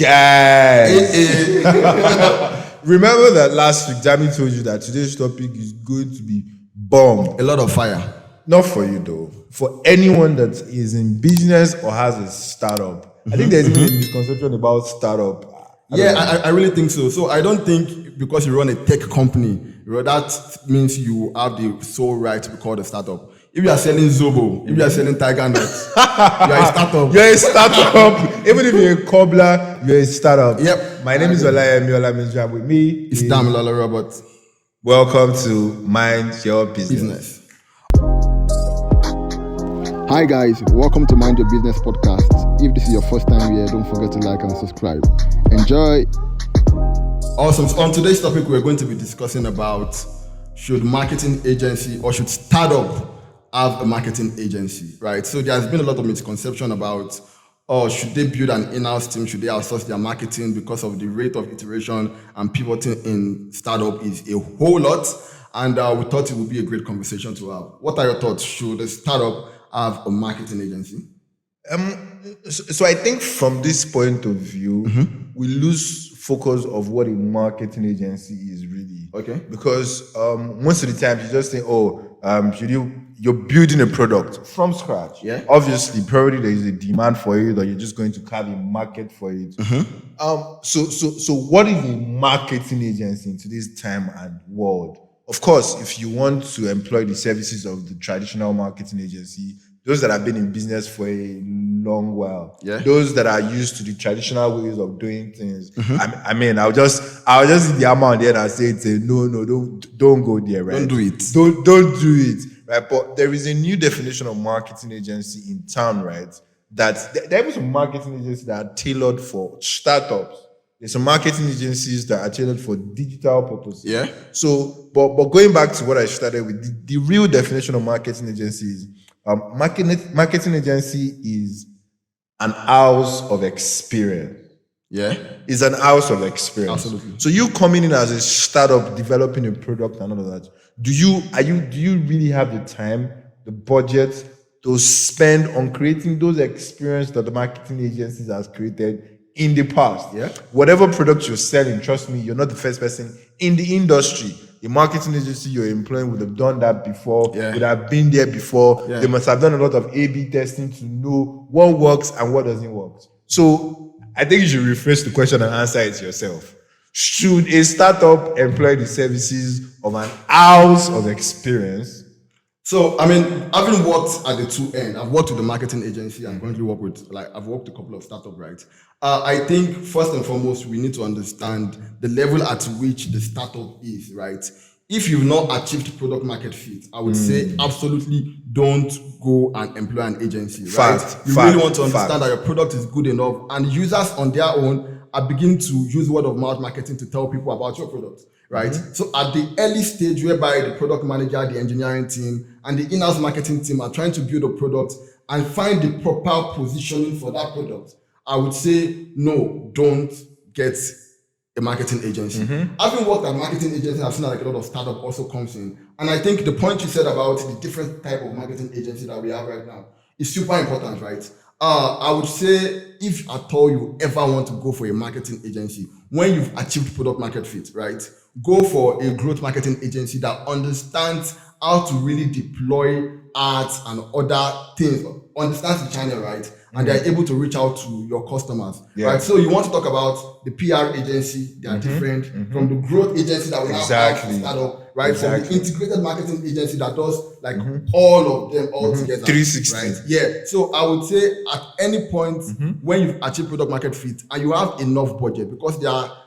Guys, remember that last week Jamie told you that today's topic is going to be bomb. A lot of fire. Not for you though. For anyone that is in business or has a startup. I think there's even a misconception about startup. I really think so. So I don't think because you run a tech company, that means you have the sole right to be called a startup. If you are selling Zobo, if you are selling Tiger Nuts, you are a startup. You're a startup. Even if you're a cobbler, you're a startup. Yep. My name is Olaya Miola. With me it's Damilola Robert. Welcome to Mind Your Business. Hi guys, welcome to Mind Your Business podcast. If this is your first time here, don't forget to like and subscribe. Enjoy. Awesome. So on today's topic, we're going to be discussing about should marketing agency or should startup have a marketing agency, right? So there's been a lot of misconception about, should they build an in-house team? Should they outsource their marketing because of the rate of iteration and pivoting in startup is a whole lot. And we thought it would be a great conversation to have. What are your thoughts? Should a startup have a marketing agency? So I think from this point of view, we lose focus of what a marketing agency is really. Okay. Because most of the time you just think, you're building a product from scratch. Yeah. Obviously, probably there is a demand for it, or you're just going to carve a market for it. So what is a marketing agency in today's time and world? Of course, if you want to employ the services of the traditional marketing agency, those that have been in business for a long while, those that are used to the traditional ways of doing things. I mean, I'll just hit the amount there and say, no, don't go there, right? Don't do it. Don't do it, right? But there is a new definition of marketing agency in town, right? That there are some marketing agencies that are tailored for startups. There's some marketing agencies that are tailored for digital purposes. Yeah. So, but going back to what I started with, the real definition of marketing agency is marketing agency is an house of experience. Yeah. It's an house of experience. Absolutely. So you coming in as a startup, developing a product and all of that, do you really have the time, the budget to spend on creating those experiences that the marketing agencies has created in the past? Yeah. Whatever product you're selling, trust me, you're not the first person in the industry. The marketing agency you're employing would have done that before, would have been there before. Yeah. They must have done a lot of A/B testing to know what works and what doesn't work. So I think you should rephrase the question and answer it yourself. Should a startup employ the services of an house of experience? So, I mean, having worked at the two ends, I've worked with the marketing agency and currently work with, I've worked a couple of startups, right? I think first and foremost, we need to understand the level at which the startup is, right? If you've not achieved product market fit, I would say absolutely don't go and employ an agency, right? You really want to understand that your product is good enough, and users on their own are beginning to use word of mouth marketing to tell people about your product, right? So at the early stage whereby the product manager, the engineering team, and the in-house marketing team are trying to build a product and find the proper positioning for that product, I would say, no, don't get a marketing agency. Having worked at marketing agency, I've seen that a lot of startup also comes in. And I think the point you said about the different type of marketing agency that we have right now is super important, right? I would say if at all you ever want to go for a marketing agency, when you've achieved product market fit, right? Go for a growth marketing agency that understands how to really deploy ads and other things, understands the channel, right? And they're able to reach out to your customers, right? So you want to talk about the PR agency, they are different from the growth agency that we have at startup, right? From the integrated marketing agency that does all of them all together. 360. Right? Yeah. So I would say at any point when you've achieved product market fit and you have enough budget, because there are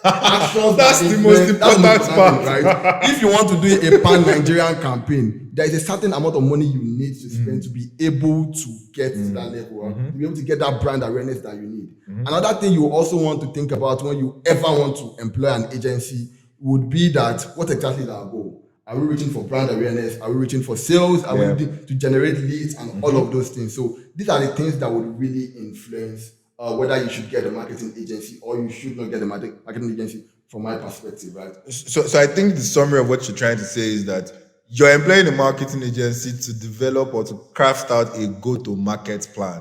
actions that's the most important part, right? If you want to do a pan-Nigerian campaign, there is a certain amount of money you need to spend to be able to get to that level, to be able to get that brand awareness that you need. Another thing you also want to think about when you ever want to employ an agency would be that what exactly is our goal? Are we reaching for brand awareness? Are we reaching for sales? Are we reaching to generate leads and all of those things? So these are the things that would really influence whether you should get a marketing agency or you should not get a marketing agency from my perspective, right? So I think the summary of what you're trying to say is that you're employing a marketing agency to develop or to craft out a go-to-market plan.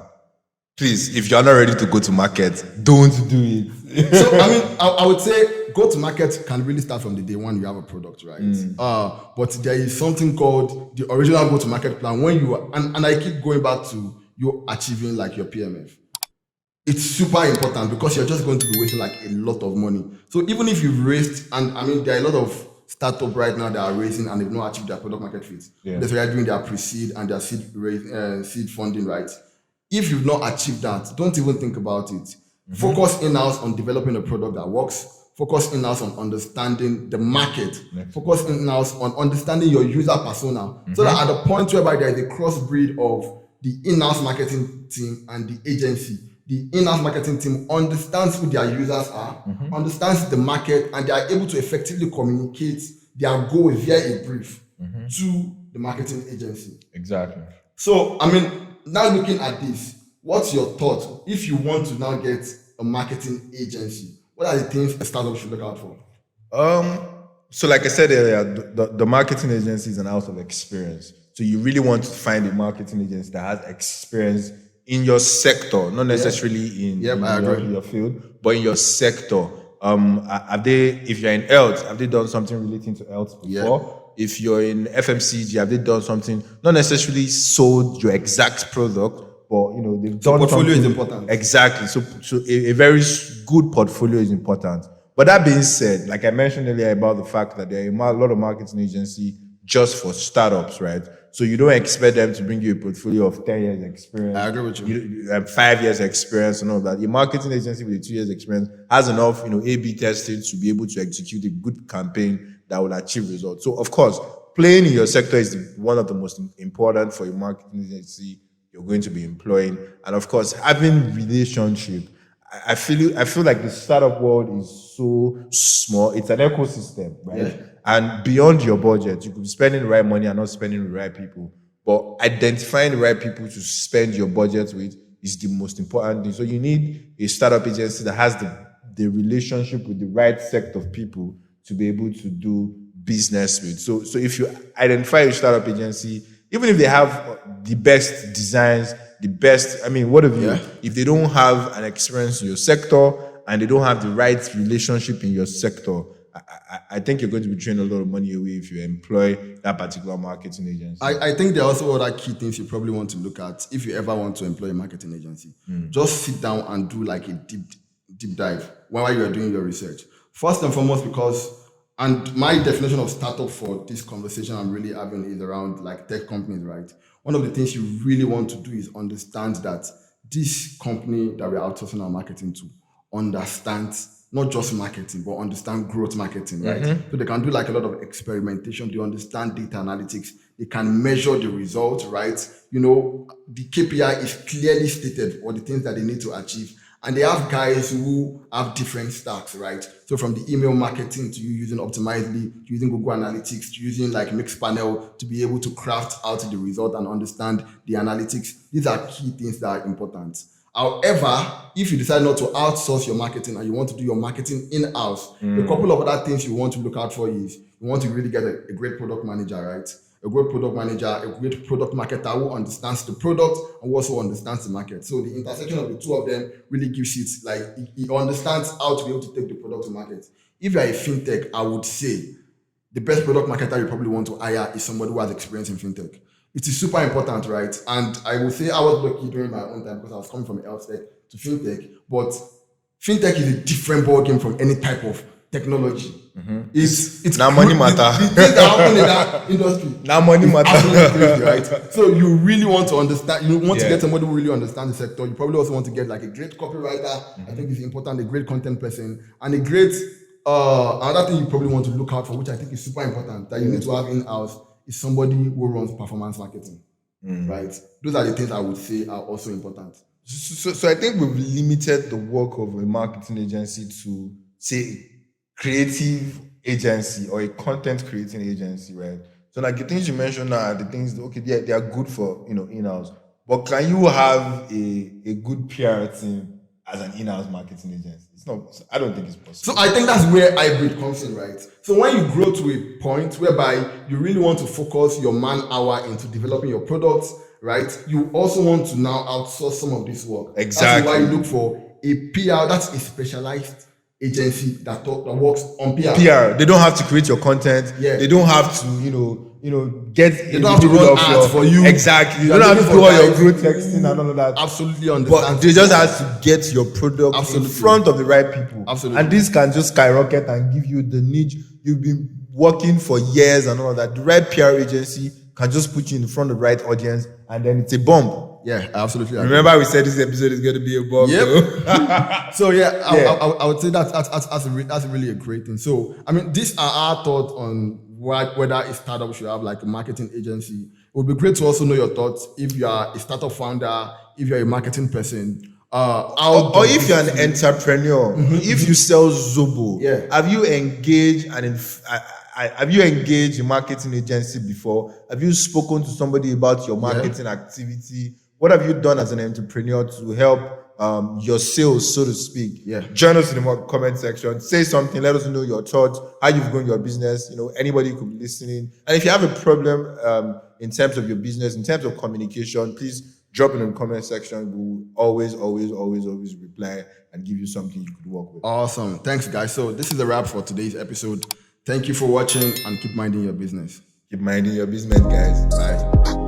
Please, if you're not ready to go to market, don't do it. So I mean, I would say go to market can really start from the day one you have a product, right? But there is something called the original go to market plan when you are, and I keep going back to you achieving like your PMF. It's super important because you're just going to be wasting like a lot of money. So even if you've raised, and I mean, there are a lot of startups right now that are raising and they've not achieved their product market fit. Yeah. That's why they're doing their pre-seed and their seed funding, right? If you've not achieved that, don't even think about it. Focus in-house on developing a product that works. Focus in-house on understanding the market. Focus in-house on understanding your user persona. So that at the point whereby there is a crossbreed of the in-house marketing team and the agency, the in-house marketing team understands who their users are, understands the market, and they are able to effectively communicate their goal via a brief to the marketing agency. Exactly. So, I mean, now looking at this, what's your thought? If you want to now get a marketing agency, what are the things a startup should look out for? So like I said earlier, the marketing agency is an out of experience. So you really want to find a marketing agency that has experience in your sector, not necessarily in your field, but in your sector. Have they, if you're in health, have they done something relating to health before? If you're in FMCG, have they done something, not necessarily sold your exact product, but they've done portfolio something. Is important. Exactly. So a very good portfolio is important. But that being said, like I mentioned earlier about the fact that there are a lot of marketing agency just for startups, right? So you don't expect them to bring you a portfolio of 10 years experience. I agree with you. 5 years experience and all that. A marketing agency with a 2 years experience has enough, A/B testing to be able to execute a good campaign that will achieve results. So of course, playing in your sector is one of the most important for a marketing agency you're going to be employing. And of course, having relationship. I feel like the startup world is so small. It's an ecosystem, right? Yeah. And beyond your budget, you could be spending the right money and not spending the right people. But identifying the right people to spend your budget with is the most important thing. So you need a startup agency that has the relationship with the right set of people to be able to do business with. So if you identify a startup agency, even if they have the best designs, the best, if they don't have an experience in your sector and they don't have the right relationship in your sector, I think you're going to be throwing a lot of money away if you employ that particular marketing agency. I think there are also other key things you probably want to look at if you ever want to employ a marketing agency. Just sit down and do like a deep dive while you are doing your research. First and foremost, and my definition of startup for this conversation I'm really having is around like tech companies, right? One of the things you really want to do is understand that this company that we're outsourcing our marketing to understands not just marketing, but understand growth marketing, right? So they can do like a lot of experimentation. They understand data analytics. They can measure the results, right? The KPI is clearly stated or the things that they need to achieve. And they have guys who have different stacks, right? So from the email marketing to you using Optimizely, to using Google Analytics, to using like Mixpanel to be able to craft out the result and understand the analytics. These are key things that are important. However, if you decide not to outsource your marketing and you want to do your marketing in-house, a couple of other things you want to look out for is you want to really get a great product manager, right? A great product manager, a great product marketer who understands the product and who also understands the market. So the intersection of the two of them really gives it like he understands how to be able to take the product to market. If you're a fintech, I would say the best product marketer you probably want to hire is somebody who has experience in fintech. It is super important, right? And I will say I was lucky during my own time because I was coming from health tech to fintech, but fintech is a different ballgame from any type of technology. It's now money matter. The things that happen in that industry. Now money matter, crazy, right? So you really want to understand. You want to get somebody who really understands the sector. You probably also want to get like a great copywriter. I think it's important. A great content person and a great. Another thing you probably want to look out for, which I think is super important, that you need to have in-house, is somebody who runs performance marketing. Right? Those are the things I would say are also important. So I think we've limited the work of a marketing agency to say creative agency or a content creating agency, right? So like the things you mentioned now are the things they are good for in-house. But can you have a good PR team as an in-house marketing agency? It's not. I don't think it's possible. So I think that's where hybrid comes in, right? So when you grow to a point whereby you really want to focus your man hour into developing your products right? You also want to now outsource some of this work. Exactly. That's why you look for a PR, that's a specialized agency that works on PR. PR. They don't have to create your content. Yeah. They don't have to, get They don't have to run ads for you. Exactly. You are don't have to looking do for all your guys growth texting and all of that. Absolutely understand. But they just have to get your product Absolutely. in front of the right people. Absolutely. And this can just skyrocket and give you the niche. You've been working for years and all of that. The right PR agency can just put you in front of the right audience, and then it's a bomb. Yeah, absolutely. Remember, we said this episode is going to be a bomb. Yep. So I would say that's really a great thing. So I mean, these are our thoughts on whether a startup should have like a marketing agency. It would be great to also know your thoughts if you are a startup founder, if you're a marketing person, or if you're an entrepreneur, if you sell Zobo, have you engaged have you engaged a marketing agency before? Have you spoken to somebody about your marketing activity? What have you done as an entrepreneur to help your sales, so to speak? Yeah. Join us in the comment section. Say something. Let us know your thoughts, how you've grown your business. Anybody could be listening. And if you have a problem in terms of your business, in terms of communication, please drop it in the comment section. We'll always reply and give you something you could work with. Awesome. Thanks, guys. So this is a wrap for today's episode. Thank you for watching and keep minding your business. Keep minding your business, guys. Bye.